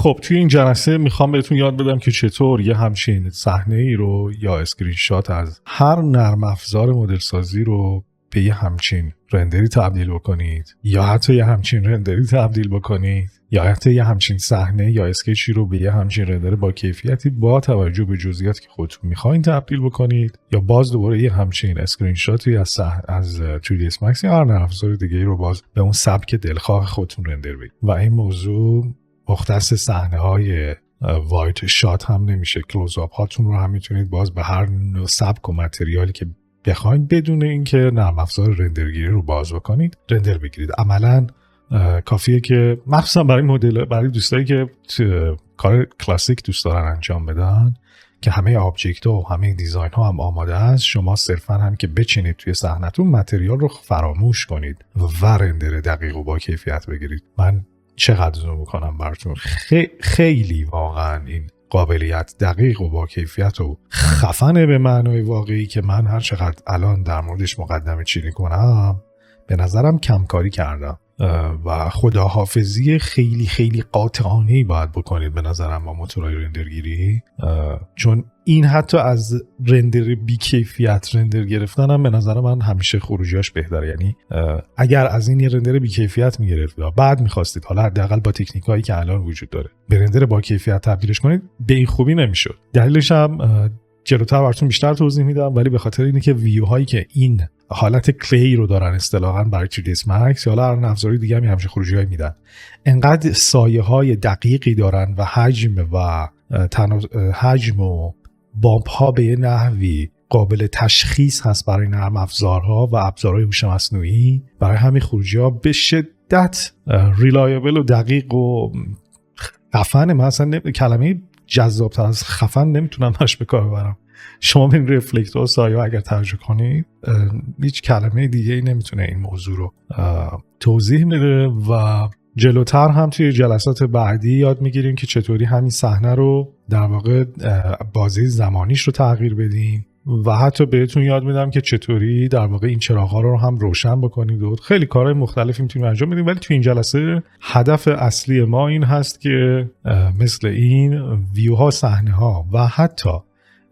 خب توی این جلسه میخوام بهتون یاد بدم که چطور یه همچین صحنه ای رو یا اسکرین شات از هر نرم افزار مدل سازی رو به یه همچین رندری تبدیل بکنید، یا حتی یه همچین رندری تبدیل بکنید، یا حتی یه همچین صحنه یا اسکچی رو به یه همچین رندر با کیفیتی با توجه به جزئیات که خودتون میخواین تبدیل بکنید، یا باز دوباره یه همچین اسکرین شاتی از 3ds Max یا هر نرم افزار دیگه رو باز به اون سبک دلخواه خودتون رندر بدید. و این موضوع مختص صحنه های وایت شات هم نمیشه، کلوز آپ هاتون رو هم میتونید باز به هر نوع سبک و متریالی که بخواید بدون اینکه نرم افزار رندرگیری رو باز بکنید رندر بگیرید. عملاً کافیه که مخصوصا برای دوستایی که کار کلاسیک دوست دارن انجام بدن که همه آبجکت ها و همه دیزاین ها هم آماده است، شما صرفا هم که بچینید توی صحنتون متریال رو فراموش کنید و رندر دقیق و با کیفیت بگیرید. من چقدر زوم میکنم براتون، خیلی واقعا این قابلیت دقیق و با کیفیت و خفنه به معنای واقعی که من هر چقدر الان در موردش مقدمه چینی کنم به نظرم کمکاری کردم و خداحافظی خیلی خیلی قاطعانه‌ای باید بکنید به نظرم با موتورهای رندرگیری، چون این حتی از رندر بی کیفیت رندر گرفتن هم به نظر من همیشه خروجیاش بهتره. یعنی اگر از این یه رندر بی کیفیت میگرفتید و بعد میخواستید حالا حداقل با تکنیکایی که الان وجود داره به رندر با کیفیت تبدیلش کنید، به این خوبی نمیشد. دلیلش هم جلوتر براتون بیشتر توضیح میدم، ولی به خاطر اینه که ویو هایی که این حالت کلی رو دارن اصطلاحاً برای 3ds Max یا هر افزاری دیگه هم همیشه خروجی‌های میدن، انقدر سایه‌های دقیقی دارن و حجم و بامپ ها به یه نحوی قابل تشخیص هست برای نرم افزارها و ابزارهای هوش مصنوعی، برای همین خروجی‌ها به شدت ریلایبل و دقیق و خفن. من اصلا کلمه جذاب‌تر از خفن نمیتونم باش به کار ببرم. شما به این رفلکتور و سایه اگر توجه کنید هیچ کلمه دیگه ای نمیتونه این موضوع رو توضیح بده. و جلوتر هم توی جلسات بعدی یاد میگیریم که چطوری همین صحنه رو در واقع بازه زمانیش رو تغییر بدیم و حتی بهتون یاد میدم که چطوری در واقع این چراغ‌ها رو هم روشن بکنید و خیلی کارهای مختلفی میتونیم انجام بدیم. ولی توی این جلسه هدف اصلی ما این هست که مثل این ویوها، صحنه‌ها و حتی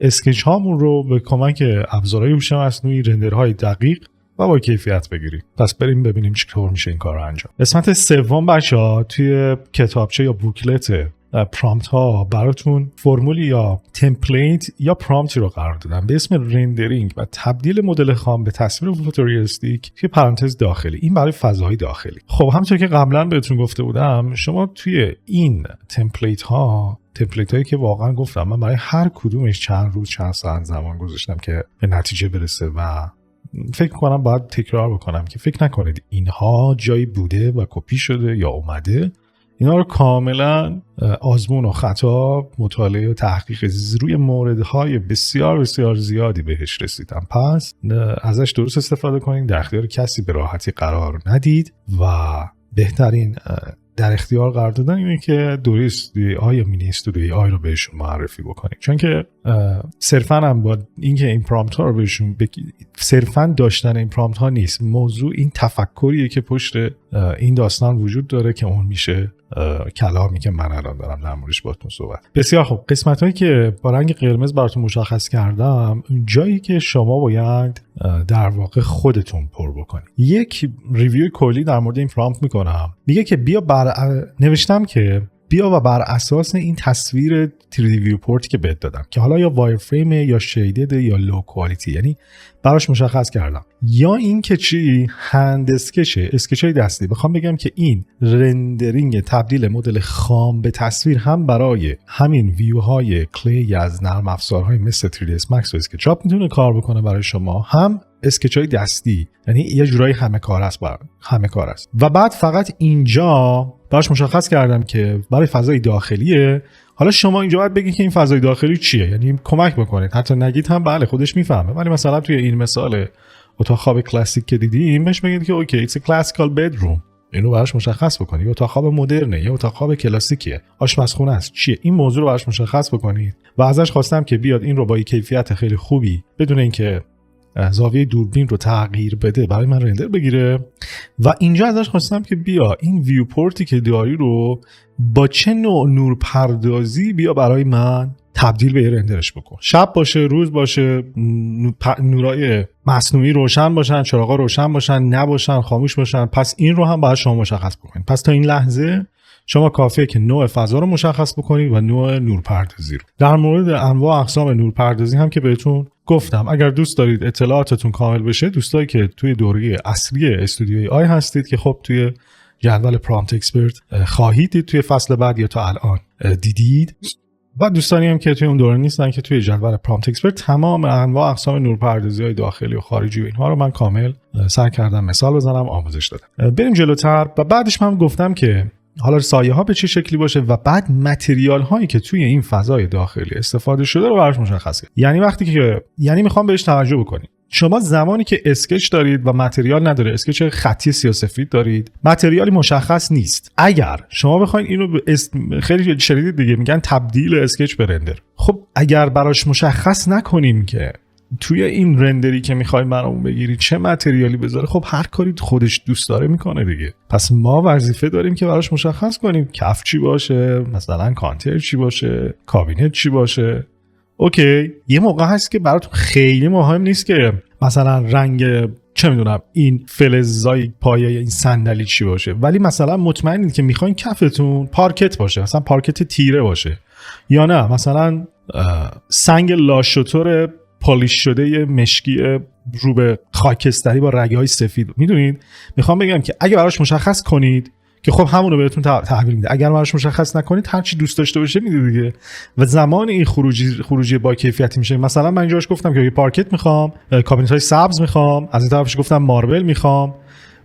اسکچ هامون رو به کمک ابزارهای هوش مصنوعی رندرهای دقیق و با کیفیت بگیریم. پس بریم ببینیم چطور میشه این کار رو انجام. قسمت سوم بچه‌ها توی کتابچه یا بوکلت پرامپت ها براتون فرمولی یا تمپلیت یا پرامپتی رو قرار دادم به اسم رندرینگ و تبدیل مدل خام به تصویر فوتوریالیستیک توی پرانتز داخلی. این برای فضاهای داخلی. خب همونطور که قبلا بهتون گفته بودم، شما توی این تمپلیت هایی که واقعا گفتم من برای هر کدومش چند روز چند ساعت زمان گذاشتم که به نتیجه برسه و فکر کنم باید تکرار بکنم که فکر نکنید اینها جایی بوده و کپی شده یا اومده. اینا رو کاملا آزمون و خطا، مطالعه و تحقیق روی موردهای بسیار بسیار زیادی بهش رسیدم. پس ازش درست استفاده کنید، در اختیار کسی به راحتی قرار ندید و بهترین در اختیار قرار دادن اینه که دوره استودیوی آی یا مینی استودیوی آی رو بهشون معرفی بکنید، چون که صرفاً هم با اینکه این پرامپت ها رو بهشون صرفاً داشتن این پرامپت ها نیست، موضوع این تفکریه که پشت این داستان وجود داره که اون میشه کلامی که من الان دارم در موردش باهاتون صحبت. بسیار خوب، قسمت هایی که با رنگ قرمز براتون مشخص کردم جایی که شما باید در واقع خودتون پر بکنید. یک ریویو کلی در مورد این پرامپت میکنم، میگه که نوشتم که بیا و بر اساس این تصویر 3D ویوپورتی که بهت دادم که حالا یا وایر فریم یا شیدد یا لو کوالیتی، یعنی براش مشخص کردم، یا این که چی هند اسکچای دستی. بخوام بگم که این رندرینگ تبدیل مدل خام به تصویر هم برای همین ویوهای کلی از نرم افزارهای مثل 3ds Max و اسکچاپ میتونه کار بکنه برای شما، هم اسکچای دستی، یعنی یه جورایی همه کار است. و بعد فقط اینجا براش مشخص کردم که برای فضای داخلیه. حالا شما اینجا باید بگید که این فضای داخلی چیه، یعنی کمک بکنید، حتی نگید هم بله خودش میفهمه، ولی مثلا توی این مثال اتاق خواب کلاسیک که دیدیم بهش بگید که اوکی it's a classical bedroom، اینو براش مشخص بکنید. اتاق خواب مدرنه یا اتاق خواب کلاسیکیه، آشپزخونه است، چیه، این موضوع رو براش مشخص بکنید. و ازش خواستم که بیاد این رو با کیفیت خیلی خوبی بدون اینکه زاویه دوربین رو تغییر بده برای من رندر بگیره و اینجا ازش خواستم که بیا این ویوپورتی که داری رو با چه نوع نورپردازی بیا برای من تبدیل به رندرش بکن. شب باشه، روز باشه، نورای مصنوعی روشن باشن، چراغا روشن باشن، نباشن، خاموش باشن. پس این رو هم باید شما مشخص بکنید. پس تا این لحظه شما کافیه که نوع فضا رو مشخص بکنید و نوع نورپردازی رو. در مورد انواع اقسام نورپردازی هم که بهتون گفتم، اگر دوست دارید اطلاعاتتون کامل بشه، دوستایی که توی دوره اصلی استودیوی آی هستید که خب توی جدول پرامپت اکسپرت خواهید دید توی فصل بعد یا تا الان دیدید، و دوستانی هم که توی اون دوره نیستن که توی جدول پرامپت اکسپرت تمام انواع اقسام نورپردازی‌های داخلی و خارجی و اینها رو من کامل سعی کردم مثال بزنم، آموزش دادم. بریم جلوتر و بعدش من گفتم که حالا سایه ها به چه شکلی باشه و بعد متریال هایی که توی این فضای داخلی استفاده شده رو براش مشخص کنید. یعنی وقتی که میخوام بهش توجه بکنید. شما زمانی که اسکچ دارید و متریال نداره، اسکچ خطی سیاه‌سفید دارید، متریالی مشخص نیست. اگر شما بخواید اینو خیلی شدید دیگه میگن تبدیل اسکچ به رندر. خب اگر براش مشخص نکنیم که توی این رندری که میخوایم برامون بگیری چه متریالی بذاره، خب هر کاری خودش دوست داره میکنه دیگه. پس ما وظیفه داریم که براش مشخص کنیم کف چی باشه، مثلا کانتر چی باشه، کابینت چی باشه. اوکی، یه موقع هست که براتون خیلی مهم نیست که مثلا رنگ چه میدونم این فلزای پایه این صندلی چی باشه، ولی مثلا مطمئنید که میخواین کفتون پارکت باشه، مثلا پارکت تیره باشه، یا نه مثلا سنگ لاشوتور پالیش شده مشکی رو به خاکستری با رگ‌های سفید. میدونید میخوام بگم که اگه براش مشخص کنید که خب همون رو بهتون تحویل میده، اگر براش مشخص نکنید هر چی دوست داشته باشه میده دیگه، و زمان این خروجی با کیفیتی میشه. مثلا من اینجاش گفتم که یه پارکت میخوام، کابینت‌های سبز میخوام، از این طرفش گفتم ماربل میخوام،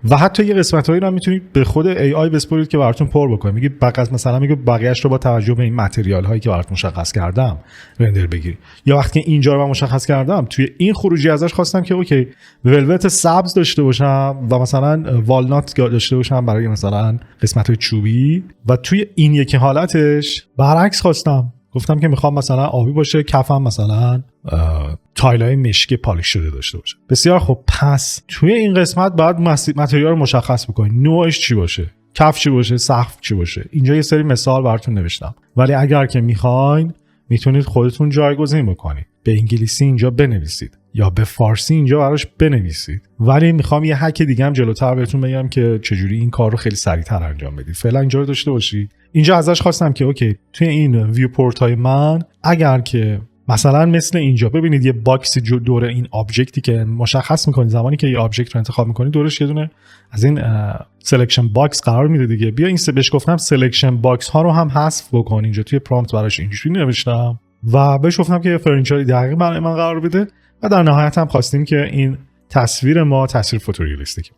و حتی یه قسمتایی رو میتونید به خود AI بسپارید که براتون پر بکنه. میگه مثلا میگه بقیه‌اش رو با توجه به این متریال هایی که براتون مشخص کردم رندر بگیرید. یا وقتی اینجا رو من مشخص کردم توی این خروجی ازش خواستم که اوکی ولوت سبز داشته باشم و مثلا والنات داشته باشم برای مثلا قسمت‌های چوبی، و توی این یکی حالتش برعکس خواستم، گفتم که میخوام مثلا آبی باشه، کفم مثلا تایلای مشکی پالیش شده داشته باشه. بسیار خب، پس توی این قسمت باید متریال رو مشخص بکنید، نوعش چی باشه، کف چی باشه، سقف چی باشه. اینجا یه سری مثال براتون نوشتم، ولی اگر که میخواین میتونید خودتون جایگزین بکنید. به انگلیسی اینجا بنویسید یا به فارسی اینجا براش بنویسید، ولی میخوام یه هک دیگه هم جلوتر بهتون بگم که چجوری این کار رو خیلی سریعتر انجام بدید. فعلا اینجا رو داشته باشید. اینجا ازش خواستم که اوکی توی این ویوپورت های من اگر که مثلا مثل اینجا ببینید یه باکسی دور این آبجکتی که مشخص میکنید، زمانی که یه آبجکت رو انتخاب میکنید دورش یه دونه از این سلکشن باکس قرار میده دیگه. بیا این بهش گفتم سلکشن باکس ها رو هم حذف بکن. اینجا توی پرامپت براش اینجوری نوشتم و بهش گفتم که فرنچاری دقیق برای من قرار بده، و در نهایت هم خواستیم که این تصویر ما تصویر فوتوریالیستیک.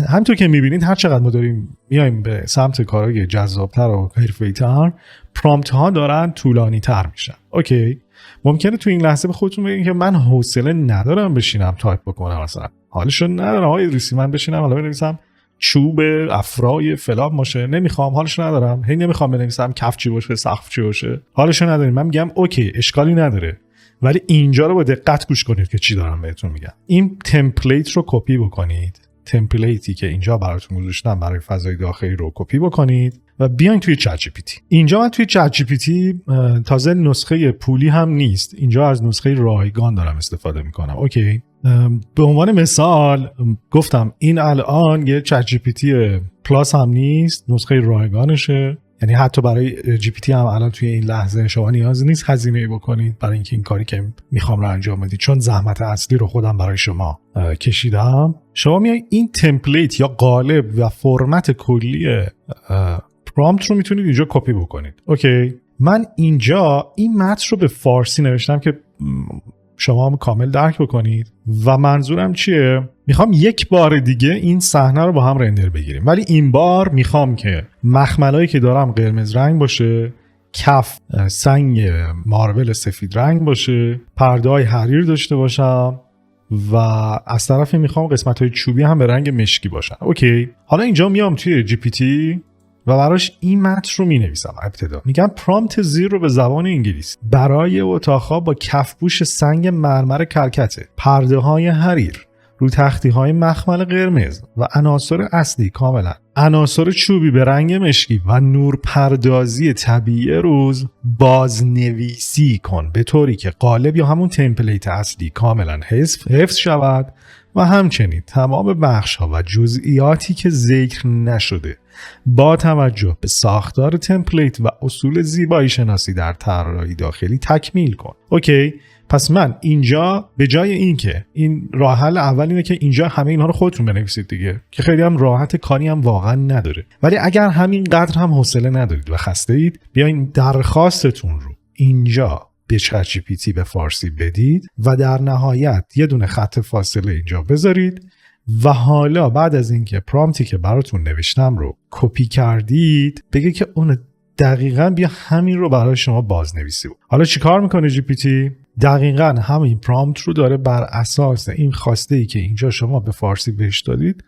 همونطور که میبینید هر چقدر ما داریم میایم به سمت کارهای جذابتر و حرفه‌ای‌تر، پرامپت ها دارن طولانی تر میشن. اوکی، ممکنه تو این لحظه به خودتون بگین که من حوصله ندارم بشینم تایپ بکنم، مثلا حالشو ندارم آقای ادریسی من بشینم حالا بنویسم چوب افرای فلان باشه، نمیخوام، حالشو ندارم، هی نمیخوام بنویسم کف چی باشه، سقف چی باشه، حالشو نداریم. من میگم اوکی اشکالی نداره، ولی اینجا رو با دقت گوش کنید که چی دارم بهتون میگم. این تمپلیت رو کپی بکنید، تمپلیتی که اینجا براتون گذاشتم برای فضای داخلی رو کپی بکنید و بیاین توی چت جی پی تی. اینجا من توی چت جی پی تی تازه نسخه پولی هم نیست، اینجا از نسخه رایگان دارم استفاده میکنم. اوکی، به عنوان مثال گفتم این الان یه چت جی پی تی پلاس هم نیست، نسخه رایگانشه. یعنی حتی برای جی پی تی هم الان توی این لحظه شما نیاز نیست هزینه بکنید برای اینکه این کاری که میخوام رو انجام بدید، چون زحمت اصلی رو خودم برای شما کشیدم. شما میای این تمپلیت یا قالب و فرمت کلی پرامپت رو میتونید اینجا کپی بکنید. اوکی، من اینجا این متن رو به فارسی نوشتم که شما هم کامل درک بکنید و منظورم چیه؟ میخوام یک بار دیگه این صحنه رو با هم رندر بگیریم، ولی این بار میخوام که مخملایی که دارم قرمز رنگ باشه، کف سنگ ماربل سفید رنگ باشه، پرده‌های حریر داشته باشم و از طرفی میخوام قسمت‌های چوبی هم به رنگ مشکی باشن. اوکی، حالا اینجا میام توی جی پی تی و براش این متن رو می‌نویسم. ابتدا میگم پرامپت زیر رو به زبان انگلیسی برای اتاق‌ها با کفپوش سنگ مرمر کلکته، پرده‌های حریر، رو تختی‌های مخمل قرمز و عناصر اصلی کاملا عناصر چوبی به رنگ مشکی و نورپردازی طبیعی روز بازنویسی کن به طوری که قالب یا همون تمپلیت اصلی کاملا حفظ شود و همچنین تمام بخش‌ها و جزئیاتی که ذکر نشده با توجه به ساختار تمپلیت و اصول زیبایی شناسی در طراحی داخلی تکمیل کن. اوکی، پس من اینجا به جای این که این راه حل اول اینه که اینجا همه اینها رو خودتون بنویسید دیگه، که خیلی هم راحت، کاری هم واقعا نداره. ولی اگر همین قدر هم حوصله ندارید و خسته اید، بیاین درخواستتون رو اینجا به چت جی پی تی به فارسی بدید و در نهایت یه دونه خط فاصله اینجا بذارید و حالا بعد از اینکه پرامپتی که براتون نوشتم رو کپی کردید بگه که اون دقیقاً بیا همین رو برای شما بازنویسی بود. حالا چیکار میکنه جی پی تی؟ دقیقاً همین پرامپت رو داره بر اساس این خواسته‌ای که اینجا شما به فارسی بهش دادید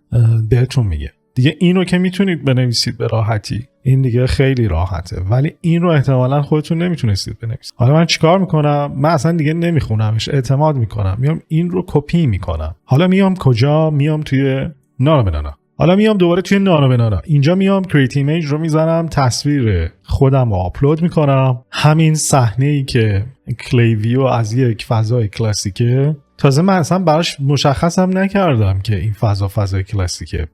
بهتون میگه. دیگه این رو که میتونید بنویسید به راحتی، این دیگه خیلی راحته، ولی این رو احتمالاً خودتون نمیتونستید بنویسید. حالا من چیکار میکنم؟ من اصلا دیگه نمیخونمش، اعتماد میکنم، میام این رو کپی میکنم. حالا میام کجا؟ میام توی نانوبنانا. حالا میام دوباره توی نانوبنانا، اینجا میام کریت ایمیج رو میزنم، تصویر خودم رو آپلود میکنم، همین صحنه‌ای که کلیویو از یک فضای کلاسیکه. تازه من اصلا براش مشخصم نکردم که این فضای کلاسیکه.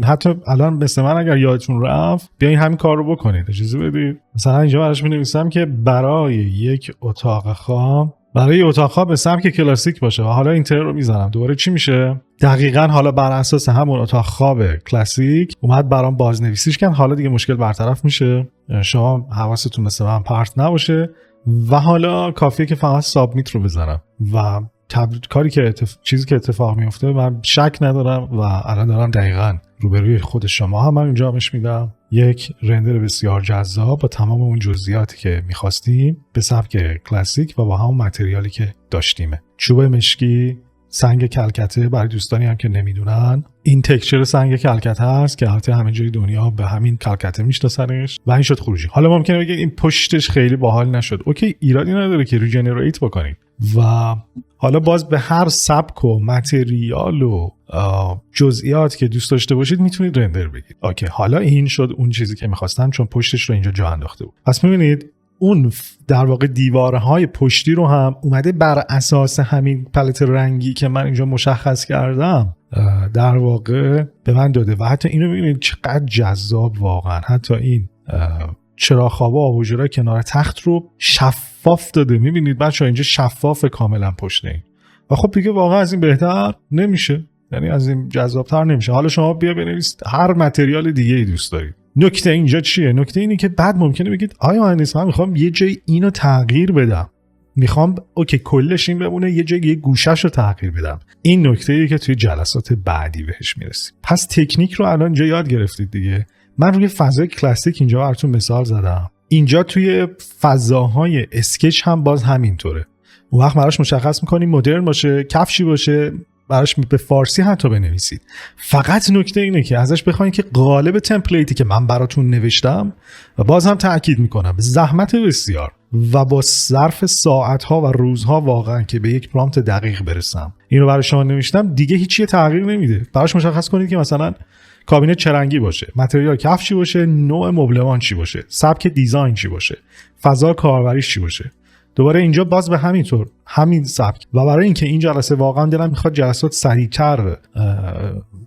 حتی الان مثل من اگر یادتون رفت بیاین همین کار رو بکنید، اجازه بدید. مثلا اینجا براش می‌نویسم که برای یک اتاق خواب به سبک کلاسیک باشه و حالا اینتر رو میزنم. دوباره چی میشه؟ دقیقاً حالا بر اساس همون اتاق خواب کلاسیک اومد برام بازنویسیش کردن. حالا دیگه مشکل برطرف میشه، شما حواستون مثل من پرت نباشه و حالا کافیه که فقط سابمیت رو بزنم و کاری که چیزی که اتفاق میفته من شک ندارم و الان دارم دقیقاً روبروی خود شما هم اینجا مش میدم یک رندر بسیار جذاب با تمام اون جزئیاتی که می‌خواستیم به سبک کلاسیک و با همون متریالی که داشتیمه. چوب مشکی، سنگ کلکته، برای دوستانی هم که نمیدونن این تکسچر سنگ کلکته هست که البته همه جای دنیا به همین کلکته میشناسنش و این شد خروجی. حالا ممکنه بگید این پشتش خیلی باحال نشد. اوکی، ایرادی نداره که ریجنریت بکنید و حالا باز به هر سبک و متریال و جزئیات که دوست داشته باشید میتونید رندر بگید. اوکی، حالا این شد اون چیزی که میخواستم، چون پشتش رو اینجا جا انداخته بود. پس میبینید اون در واقع دیوارهای پشتی رو هم اومده بر اساس همین پالت رنگی که من اینجا مشخص کردم در واقع به من داده و حتی اینو میبینید چقدر جذاب واقعا. حتی این چراغ‌خوابه آباژورای کنار تخت رو شفاف داده. میبینید بچه‌ها اینجا شفاف کاملا پشت این و خب دیگه واقعا از این بهتر نمیشه، یعنی از این جذابتر نمیشه. حالا شما بیا بنویسید هر متریال دیگه ای دوست دارید. نکته اینجا چیه؟ نکته اینه که بعد ممکنه بگید آیا مهندس من میخوام یه جای اینو تغییر بدم، میخوام اوکی کلش این بمونه، یه جای یه گوشه‌شو تغییر بدم. این نکته‌ایه که توی جلسات بعدی بهش میرسیم. پس تکنیک رو الان اینجا یاد گرفتید دیگه. من روی فضای کلاسیک اینجا براتون مثال زدم. اینجا توی فضاهای اسکچ هم باز همینطوره. اون وقت براش مشخص می‌کنیم مدرن باشه، کفشی باشه، براش به فارسی حتی بنویسید. فقط نکته اینه که ازش بخواید که قالب تمپلیتی که من براتون نوشتم و باز هم تأکید میکنم به زحمت بسیار و با ظرف ساعت‌ها و روزها واقعا که به یک پرامپت دقیق برسم اینو برای شما نوشتم، دیگه هیچی تغییر نمیده. براش مشخص کنید که مثلا کابینت چه رنگی باشه، متریال کفشی باشه، نوع مبلمان چی باشه، سبک دیزاین چی باشه، فضا کاربریش چی باشه. دوباره اینجا باز به همین طور همین سبک. و برای اینکه این جلسه واقعا دلم میخواد جلسات سریعتر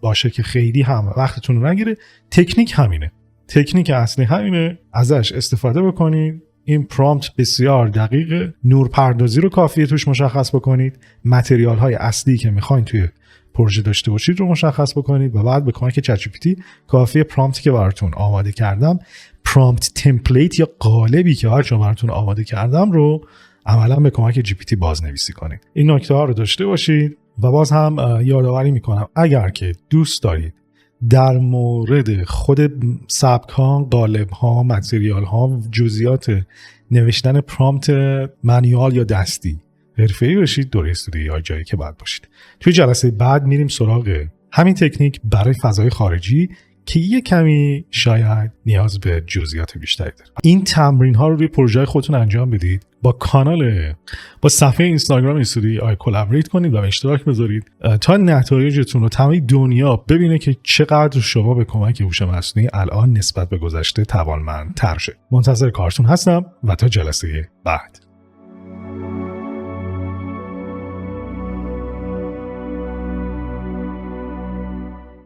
باشه که خیلی هم وقتتون رو نگیره، تکنیک همینه، تکنیک اصلی همینه، ازش استفاده بکنید. این پرامپت بسیار دقیقه، نورپردازی رو کافیه توش مشخص بکنید، متریال های اصلی که میخواین توی پروژه داشته باشید رو مشخص بکنید و بعد به کمک چت جی پی تی کافیه پرامپتی که براتون آماده کردم، پرامپت تمپلیت یا قالبی که براتون آماده کردم رو عملا به کمک جی پی تی بازنویسی کنید. این نکته ها رو داشته باشید و باز هم یادآوری میکنم اگر که دوست دارید در مورد خود سبک ها، قالب ها، متریال ها، جزئیات نوشتن پرامپت منیوال یا دستی حرفه‌ای باشید، دوره استودیویی های جایی که باید باشید. توی جلسه بعد میریم سراغ همین تکنیک برای فضای خارجی که یه کمی شاید نیاز به جزئیات بیشتری داره. این تمرین ها رو روی پروژه خودتون انجام بدید، با صفحه اینستاگرام استودیوی آی کلابریت کنید و به اشتراک بذارید تا نتایجتون رو تمام دنیا ببینه که چقدر شما به کمک هوش مصنوعی الان نسبت به گذشته توانمندتر شد. منتظر کارتون هستم و تا جلسه بعد.